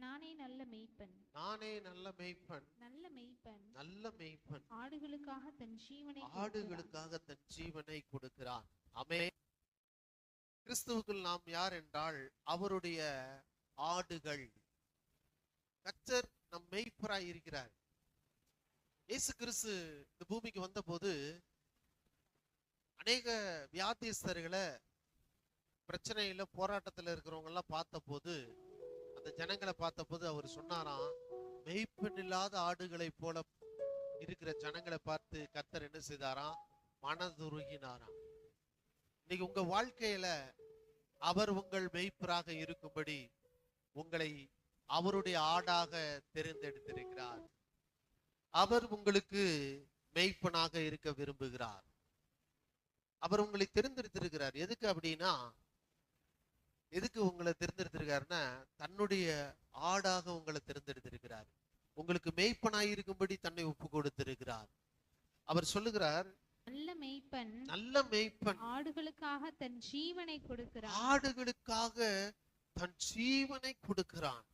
நானே நல்ல மேய்ப்பன். நானே நல்ல மேய்ப்பன். நல்ல மேய்ப்பன் நல்ல மேய்ப்பன் ஆடுகளுக்காக தன் ஜீவனை கொடுக்கிறான். ஆடுகளுக்காக தன் ஜீவனை கொடுக்கிறான். ஆமென். கிறிஸ்துவுக்குள் நாம் யார் என்றால் அவருடைய ஆடுகள். கர்த்தர் நம் மேய்ப்பராய் இருக்கிறார். இயேசு கிறிஸ்து இந்த பூமிக்கு வந்தபோது அநேக வியாதிஸ்தர்களை, பிரச்சனையில போராட்டத்தில் இருக்கிறவங்க எல்லாம் பார்த்தபோது, அந்த ஜனங்களை பார்த்தபோது அவர் சொன்னாராம், மேய்ப்பன் இல்லாத ஆடுகளை போல இருக்கிற ஜனங்களை பார்த்து கர்த்தர் என்ன செய்தாராம்? மனதுருகினாராம். இன்னைக்கு உங்க வாழ்க்கையில அவர் உங்கள் மேய்ப்பராக இருக்கும்படி உங்களை அவருடைய ஆடாக தெரிந்தெடுத்திருக்கிறார். அவர் உங்களுக்கு மேய்ப்பனாக இருக்க விரும்புகிறார். அவர் உங்களை தெரிந்தெடுத்திருக்கிறார். எதுக்கு அப்படின்னா, எதுக்கு உங்களை தெரிந்தெடுத்திருக்காருன்னா, தன்னுடைய ஆடாக உங்களை தெரிந்தெடுத்திருக்கிறார். உங்களுக்கு மேய்ப்பனாய் இருக்கும்படி தன்னை ஒப்பு கொடுத்திருக்கிறார். அவர் சொல்லுகிறார், நல்ல மேய்ப்பன் நல்ல மேய்ப்பன் ஆடுகளுக்காக தன் ஜீவனை கொடுக்கிறான். ஆடுகளுக்காக தன் ஜீவனை கொடுக்கிறான்.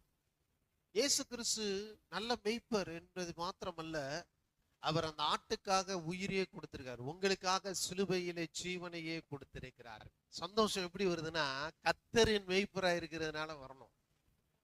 இயேசு கிறிஸ்து நல்ல மேய்ப்பர் என்பது மாத்திரமல்ல, அவர் அந்த ஆட்டுக்காக உயிரையே கொடுத்திருக்கார். உங்களுக்காக சிலுவையிலே ஜீவனையே கொடுத்திருக்கிறார். சந்தோஷம் எப்படி வருதுன்னா, கர்த்தரின் மேய்ப்பராக இருக்கிறதுனால வரணும்.